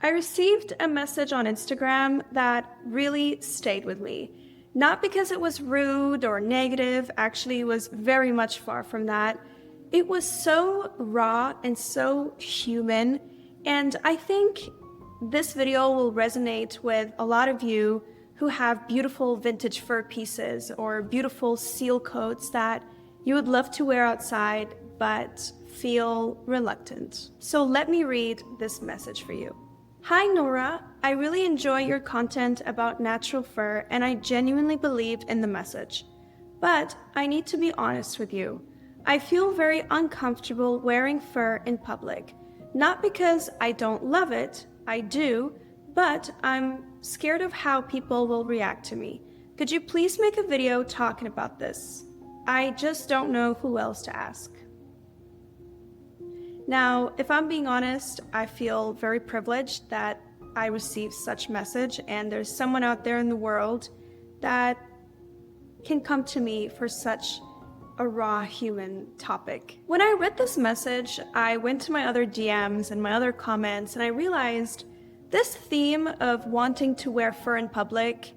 I received a message on Instagram that really stayed with me. Not because it was rude or negative, actually, it was very much far from that. It was so raw and so human, and I think this video will resonate with a lot of you who have beautiful vintage fur pieces or beautiful seal coats that you would love to wear outside but feel reluctant. So let me read this message for you. Hi Nora, I really enjoy your content about natural fur and I genuinely believe in the message. But I need to be honest with you. I feel very uncomfortable wearing fur in public. Not because I don't love it, I do, but I'm scared of how people will react to me. Could you please make a video talking about this? I just don't know who else to ask. Now, if I'm being honest, I feel very privileged that I received such message and there's someone out there in the world that can come to me for such a raw human topic. When I read this message, I went to my other DMs and my other comments and I realized this theme of wanting to wear fur in public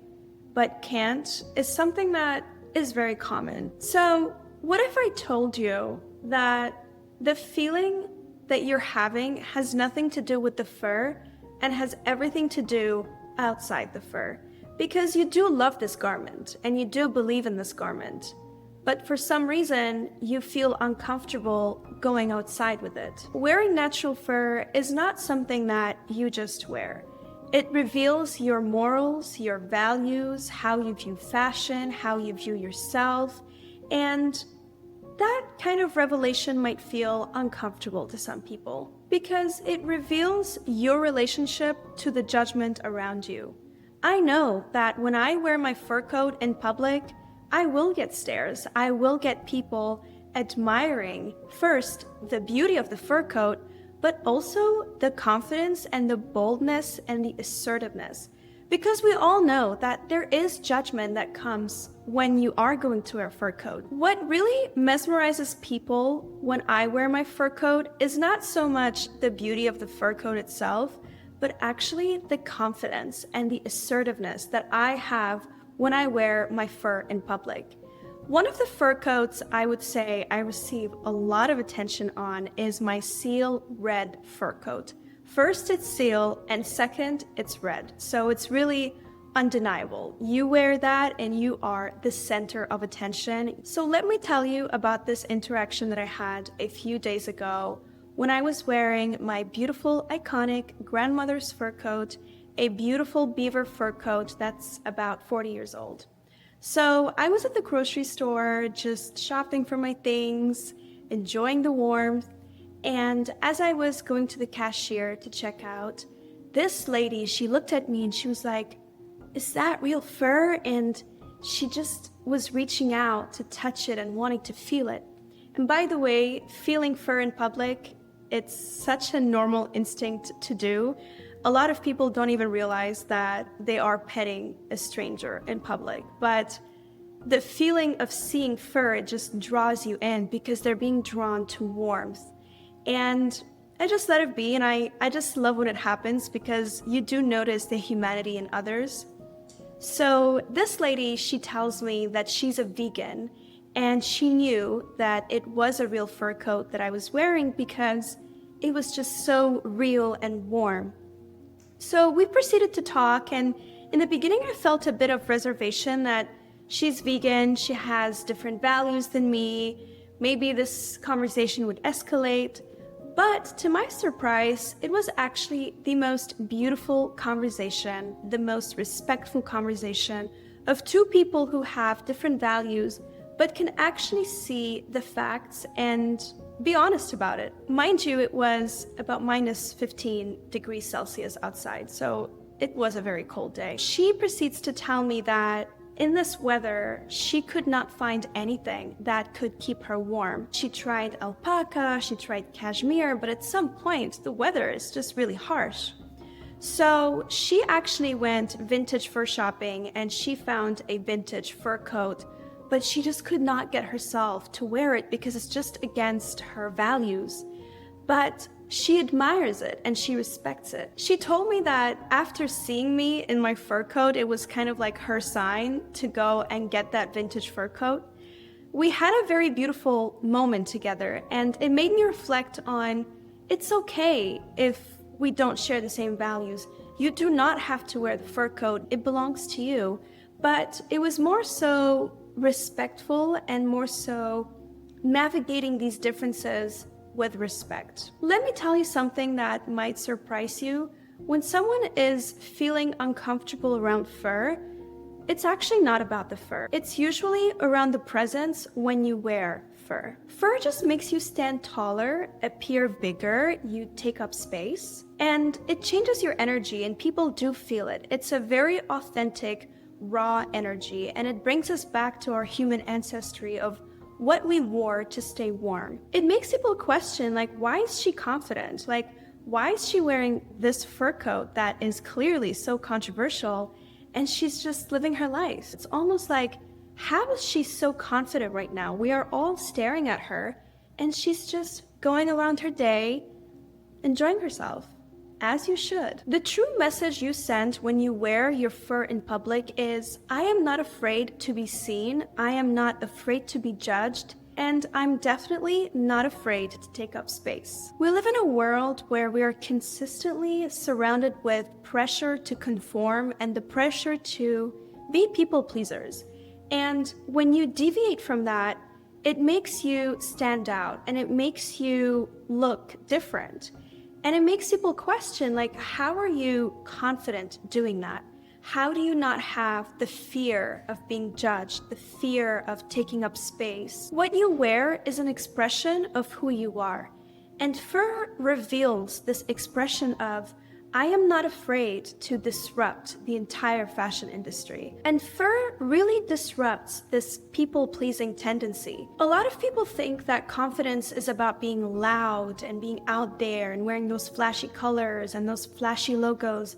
but can't is something that is very common. So what if I told you that the feeling that you're having has nothing to do with the fur and has everything to do outside the fur? Because you do love this garment and you do believe in this garment, but for some reason you feel uncomfortable going outside with it. Wearing natural fur is not something that you just wear. It reveals your morals, your values, how you view fashion, how you view yourself, and that kind of revelation might feel uncomfortable to some people because it reveals your relationship to the judgment around you. I know that when I wear my fur coat in public, I will get stares. I will get people admiring, first, the beauty of the fur coat, but also the confidence and the boldness and the assertiveness. Because we all know that there is judgment that comes when you are going to wear a fur coat. What really mesmerizes people when I wear my fur coat is not so much the beauty of the fur coat itself, but actually the confidence and the assertiveness that I have when I wear my fur in public. One of the fur coats I would say I receive a lot of attention on is my seal red fur coat. First, it's seal, and second, it's red. So it's really undeniable. You wear that and you are the center of attention. So let me tell you about this interaction that I had a few days ago when I was wearing my beautiful, iconic grandmother's fur coat, a beautiful beaver fur coat that's about 40 years old. So I was at the grocery store just shopping for my things, enjoying the warmth, and as I was going to the cashier to check out, this lady, she looked at me and she was like, "Is that real fur?" And she just was reaching out to touch it and wanting to feel it. And by the way, feeling fur in public, it's such a normal instinct to do. A lot of people don't even realize that they are petting a stranger in public, but the feeling of seeing fur, it just draws you in because they're being drawn to warmth. And I just let it be, and I just love when it happens because you do notice the humanity in others. So this lady, she tells me that she's a vegan, and she knew that it was a real fur coat that I was wearing because it was just so real and warm. So we proceeded to talk, and in the beginning I felt a bit of reservation that she's vegan, she has different values than me, maybe this conversation would escalate. But to my surprise, it was actually the most beautiful conversation, the most respectful conversation of two people who have different values, but can actually see the facts and be honest about it. Mind you, it was about minus 15 degrees Celsius outside, so it was a very cold day. She proceeds to tell me that in this weather, she could not find anything that could keep her warm. She tried alpaca, she tried cashmere, but at some point, the weather is just really harsh. So she actually went vintage fur shopping and she found a vintage fur coat, but she just could not get herself to wear it because it's just against her values. But She admires it and she respects it. She told me that after seeing me in my fur coat, it was kind of like her sign to go and get that vintage fur coat. We had a very beautiful moment together, and it made me reflect on it's okay if we don't share the same values. You do not have to wear the fur coat, it belongs to you. But it was more so respectful and more so navigating these differences with respect. Let me tell you something that might surprise you. When someone is feeling uncomfortable around fur, it's actually not about the fur. It's usually around the presence when you wear fur. Fur just makes you stand taller, appear bigger, you take up space, and it changes your energy, and people do feel it. It's a very authentic, raw energy, and it brings us back to our human ancestry of what we wore to stay warm. It makes people question, like, why is she confident? Like, why is she wearing this fur coat that is clearly so controversial, and she's just living her life? It's almost like, how is she so confident right now? We are all staring at her, and she's just going around her day, enjoying herself, as you should. The true message you send when you wear your fur in public is, I am not afraid to be seen, I am not afraid to be judged, and I'm definitely not afraid to take up space. We live in a world where we are consistently surrounded with pressure to conform and the pressure to be people pleasers. And when you deviate from that, it makes you stand out and it makes you look different. And it makes people question, like, how are you confident doing that? How do you not have the fear of being judged, the fear of taking up space? What you wear is an expression of who you are. And fur reveals this expression of, I am not afraid to disrupt the entire fashion industry. And fur really disrupts this people-pleasing tendency. A lot of people think that confidence is about being loud and being out there and wearing those flashy colors and those flashy logos.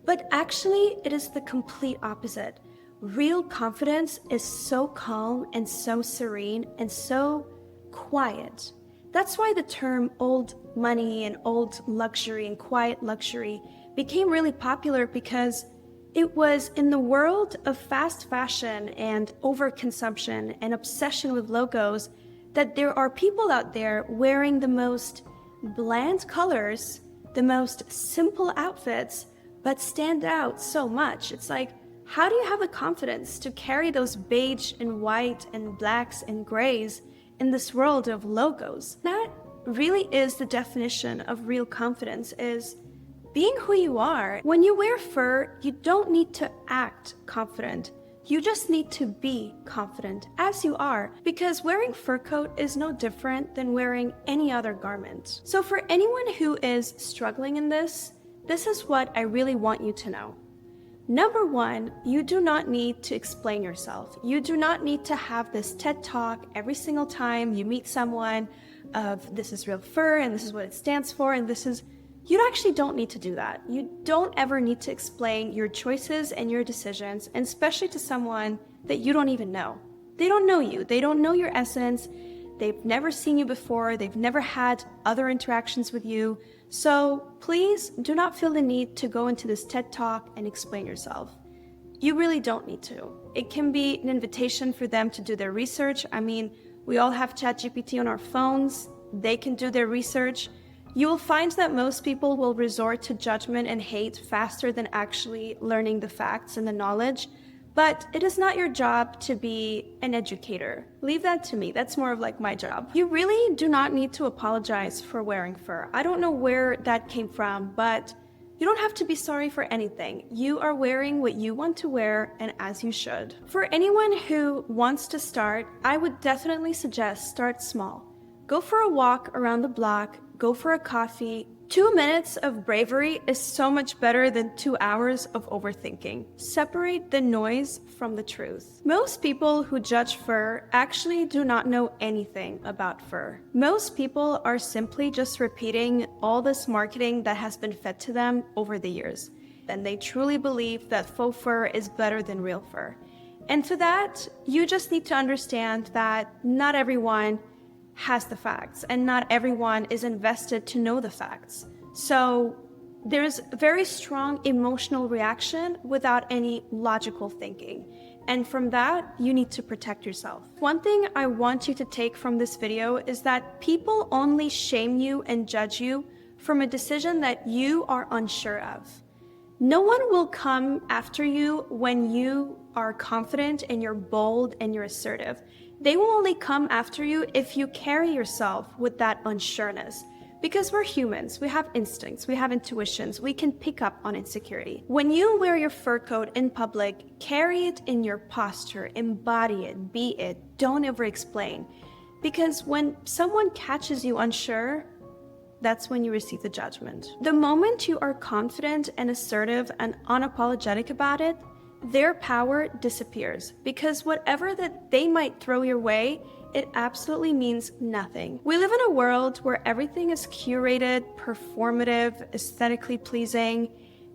But actually, it is the complete opposite. Real confidence is so calm and so serene and so quiet. That's why the term old money and old luxury and quiet luxury became really popular, because it was in the world of fast fashion and overconsumption and obsession with logos that there are people out there wearing the most bland colors, the most simple outfits, but stand out so much. It's like, how do you have the confidence to carry those beige and white and blacks and grays in this world of logos? That really is the definition of real confidence, is being who you are. When you wear fur, you don't need to act confident. You just need to be confident as you are, because wearing fur coat is no different than wearing any other garment. So for anyone who is struggling in this is what I really want you to know. Number one, you do not need to explain yourself. You do not need to have this TED Talk every single time you meet someone of this is real fur and this is what it stands for and this is... You actually don't need to do that. You don't ever need to explain your choices and your decisions, and especially to someone that you don't even know. They don't know you. They don't know your essence. They've never seen you before. They've never had other interactions with you. So please do not feel the need to go into this TED Talk and explain yourself. You really don't need to. It can be an invitation for them to do their research. I mean, we all have ChatGPT on our phones. They can do their research. You will find that most people will resort to judgment and hate faster than actually learning the facts and the knowledge. But it is not your job to be an educator. Leave that to me. That's more of like my job. You really do not need to apologize for wearing fur. I don't know where that came from, but you don't have to be sorry for anything. You are wearing what you want to wear, and as you should. For anyone who wants to start, I would definitely suggest start small. Go for a walk around the block, go for a coffee. 2 minutes of bravery is so much better than 2 hours of overthinking. Separate the noise from the truth. Most people who judge fur actually do not know anything about fur. Most people are simply just repeating all this marketing that has been fed to them over the years. And they truly believe that faux fur is better than real fur. And for that, you just need to understand that not everyone has the facts, and not everyone is invested to know the facts. So there's very strong emotional reaction without any logical thinking. And from that, you need to protect yourself. One thing I want you to take from this video is that people only shame you and judge you from a decision that you are unsure of. No one will come after you when you are confident and you're bold and you're assertive. They will only come after you if you carry yourself with that unsureness. Because we're humans, we have instincts, we have intuitions, we can pick up on insecurity. When you wear your fur coat in public, carry it in your posture, embody it, be it, don't ever explain. Because when someone catches you unsure, that's when you receive the judgment. The moment you are confident and assertive and unapologetic about it, their power disappears, because whatever that they might throw your way, it absolutely means nothing. We live in a world where everything is curated, performative, aesthetically pleasing,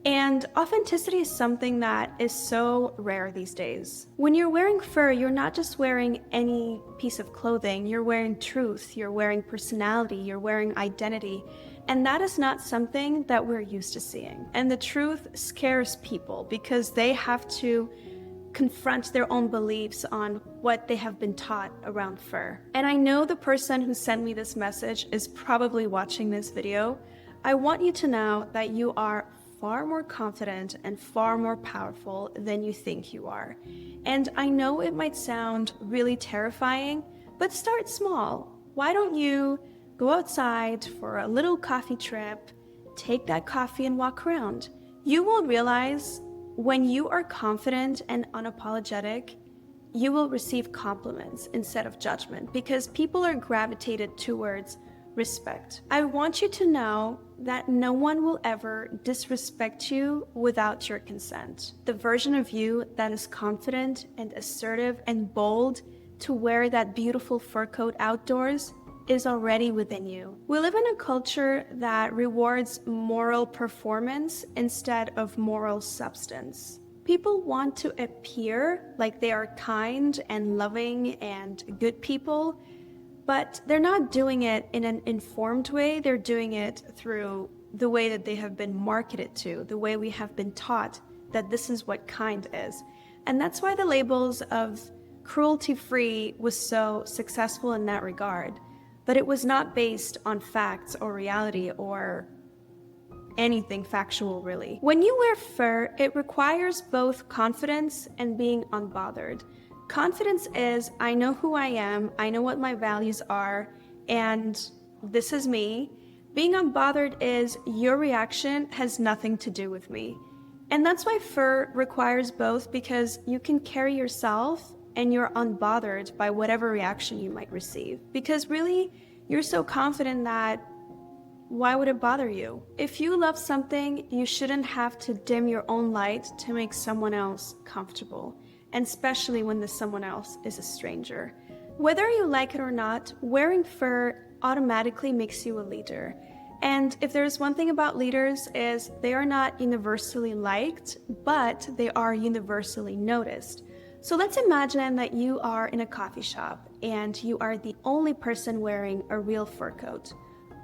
and authenticity is something that is so rare these days. When you're wearing fur, you're not just wearing any piece of clothing, you're wearing truth, you're wearing personality, you're wearing identity. And that is not something that we're used to seeing. And the truth scares people because they have to confront their own beliefs on what they have been taught around fur. And I know the person who sent me this message is probably watching this video. I want you to know that you are far more confident and far more powerful than you think you are. And I know it might sound really terrifying, but start small. Why don't you go outside for a little coffee trip, take that coffee and walk around? You will realize when you are confident and unapologetic, you will receive compliments instead of judgment, because people are gravitated towards respect. I want you to know that no one will ever disrespect you without your consent. The version of you that is confident and assertive and bold to wear that beautiful fur coat outdoors is already within you. We live in a culture that rewards moral performance instead of moral substance. People want to appear like they are kind and loving and good people, but they're not doing it in an informed way. They're doing it through the way that they have been marketed to, the way we have been taught that this is what kind is. And that's why the labels of cruelty-free was so successful in that regard. But it was not based on facts or reality or anything factual, really. When you wear fur, it requires both confidence and being unbothered. Confidence is, I know who I am, I know what my values are, and this is me. Being unbothered is, your reaction has nothing to do with me. And that's why fur requires both, because you can carry yourself and you're unbothered by whatever reaction you might receive. Because really, you're so confident that why would it bother you? If you love something, you shouldn't have to dim your own light to make someone else comfortable, and especially when the someone else is a stranger. Whether you like it or not, wearing fur automatically makes you a leader. And if there's one thing about leaders is they are not universally liked, but they are universally noticed. So let's imagine that you are in a coffee shop and you are the only person wearing a real fur coat.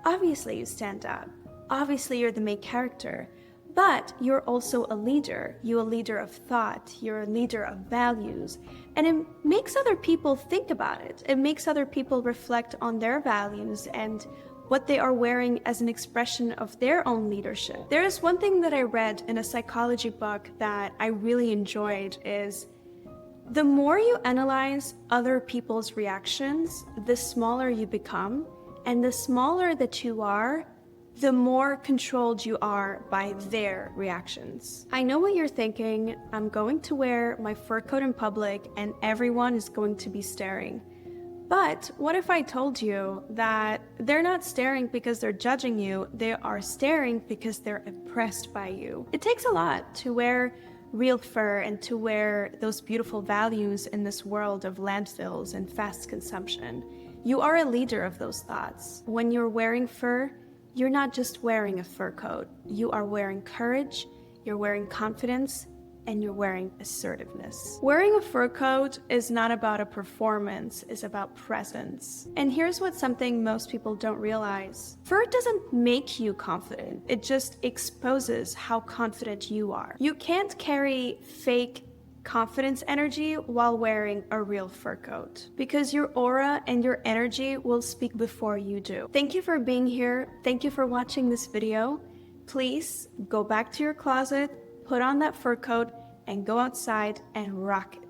Obviously you stand out. Obviously you're the main character, but you're also a leader. You're a leader of thought. You're a leader of values. And it makes other people think about it. It makes other people reflect on their values and what they are wearing as an expression of their own leadership. There is one thing that I read in a psychology book that I really enjoyed is, the more you analyze other people's reactions, the smaller you become, and the smaller that you are, the more controlled you are by their reactions. I know what you're thinking. I'm going to wear my fur coat in public and everyone is going to be staring. But what if I told you that they're not staring because they're judging you, they are staring because they're impressed by you? It takes a lot to wear real fur and to wear those beautiful values in this world of landfills and fast consumption. You are a leader of those thoughts. When you're wearing fur, you're not just wearing a fur coat. You are wearing courage, you're wearing confidence, and you're wearing assertiveness. Wearing a fur coat is not about a performance, it's about presence. And here's what's something most people don't realize. Fur doesn't make you confident, it just exposes how confident you are. You can't carry fake confidence energy while wearing a real fur coat, because your aura and your energy will speak before you do. Thank you for being here. Thank you for watching this video. Please go back to your closet, put on that fur coat, and go outside and rock it.